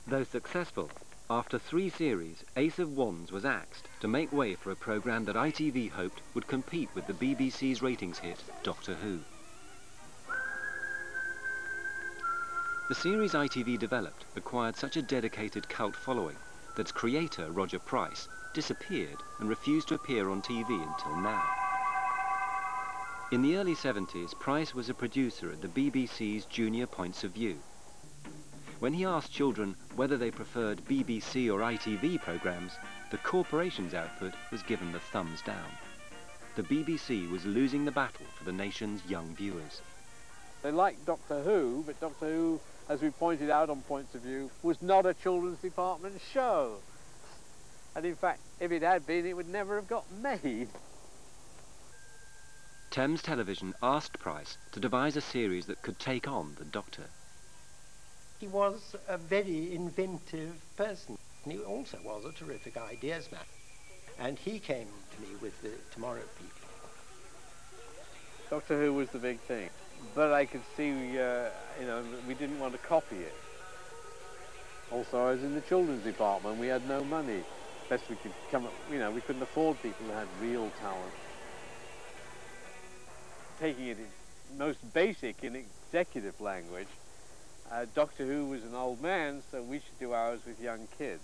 Though successful, after 3 series, Ace of Wands was axed to make way for a programme that ITV hoped would compete with the BBC's ratings hit, Doctor Who. The series ITV developed acquired such a dedicated cult following that its creator, Roger Price, disappeared and refused to appear on TV until now. In the early 70s, Price was a producer at the BBC's Junior Points of View. When he asked children whether they preferred BBC or ITV programmes, the corporation's output was given the thumbs down. The BBC was losing the battle for the nation's young viewers. They liked Doctor Who, but Doctor Who, as we pointed out on Points of View, was not a children's department show. And in fact, if it had been, it would never have got made. Thames Television asked Price to devise a series that could take on the Doctor. He was a very inventive person. He also was a terrific ideas man. And he came to me with the Tomorrow People. Doctor Who was the big thing. But I could see, we didn't want to copy it. Also, I was in the children's department. We had no money. Best we could come up, we couldn't afford people who had real talent. Taking it in most basic in executive language, Doctor Who was an old man, so we should do ours with young kids.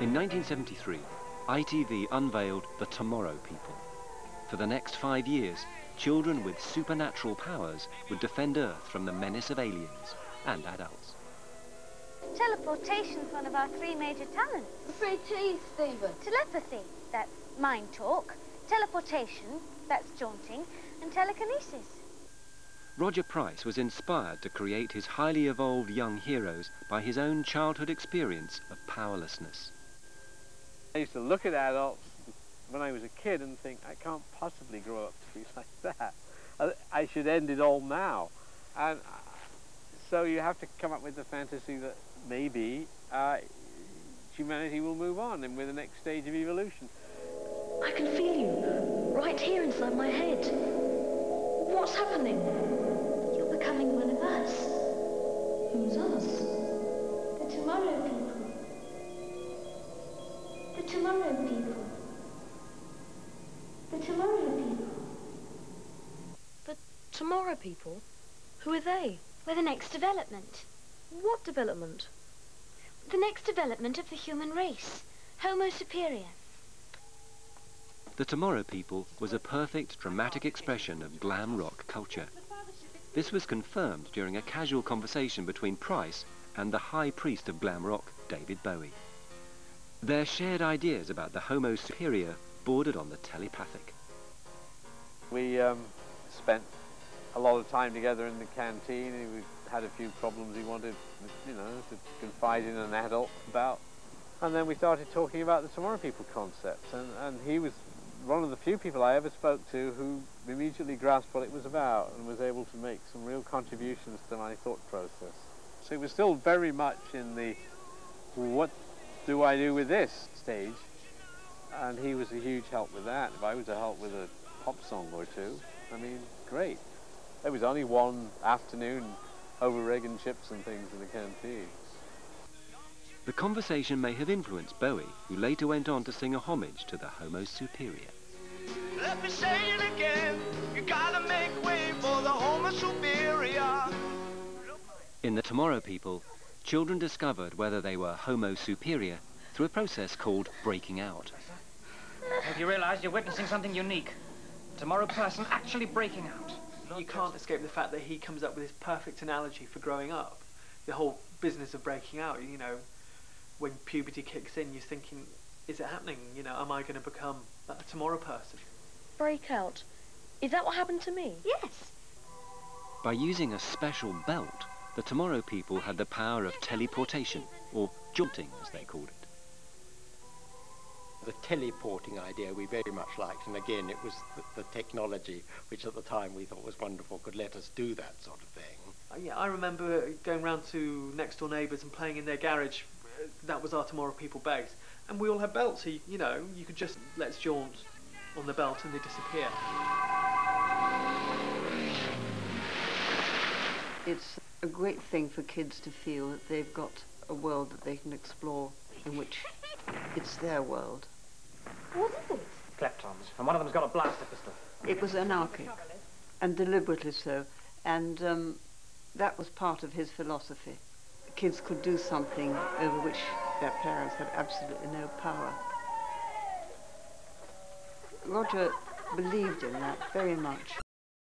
In 1973, ITV unveiled The Tomorrow People. For the next 5 years, children with supernatural powers would defend Earth from the menace of aliens and adults. Teleportation's one of our 3 major talents. 3 T's, Stephen. Telepathy, that's mind talk. Teleportation, that's jaunting. And telekinesis. Roger Price was inspired to create his highly evolved young heroes by his own childhood experience of powerlessness. I used to look at adults when I was a kid and think, I can't possibly grow up to be like that. I should end it all now. And so you have to come up with the fantasy that maybe humanity will move on and we're the next stage of evolution. I can feel you, right here inside my head. What's happening? You're becoming one of us. Who's us? The Tomorrow People. The Tomorrow People. The Tomorrow People. The Tomorrow People? Who are they? We're the next development. What development? The next development of the human race. Homo Superior. The Tomorrow People was a perfect dramatic expression of glam rock culture. This was confirmed during a casual conversation between Price and the high priest of glam rock, David Bowie. Their shared ideas about the Homo Superior bordered on the telepathic. We spent a lot of time together in the canteen. We had a few problems he wanted, to confide in an adult about. And then we started talking about the Tomorrow People concept. And he was one of the few people I ever spoke to who immediately grasped what it was about and was able to make some real contributions to my thought process. So it was still very much in the what do I do with this stage, and he was a huge help with that. If I was to help with a pop song or two, I mean, great. There was only one afternoon over egg and chips and things in the canteen. The conversation may have influenced Bowie, who later went on to sing a homage to the Homo Superior. Let me say it again, you gotta make way for the Homo Superior. In The Tomorrow People, children discovered whether they were Homo Superior through a process called breaking out. Have you realised you're witnessing something unique? A tomorrow person actually breaking out. You can't escape the fact that he comes up with this perfect analogy for growing up. The whole business of breaking out, when puberty kicks in, you're thinking, is it happening? Am I going to become a tomorrow person? Break out. Is that what happened to me? Yes. By using a special belt, the Tomorrow People had the power of teleportation, or jaunting as they called it. The teleporting idea we very much liked, and again it was the technology which at the time we thought was wonderful could let us do that sort of thing. Yeah, I remember going round to next door neighbours and playing in their garage. That was our Tomorrow People base, and we all had belts, so you could just let's jaunt on the belt and they disappear. It's a great thing for kids to feel that they've got a world that they can explore in which it's their world. What is it? Kleptons, and one of them's got a blaster pistol. It was anarchic, and deliberately so, and that was part of his philosophy. Kids could do something over which their parents had absolutely no power. Roger believed in that very much.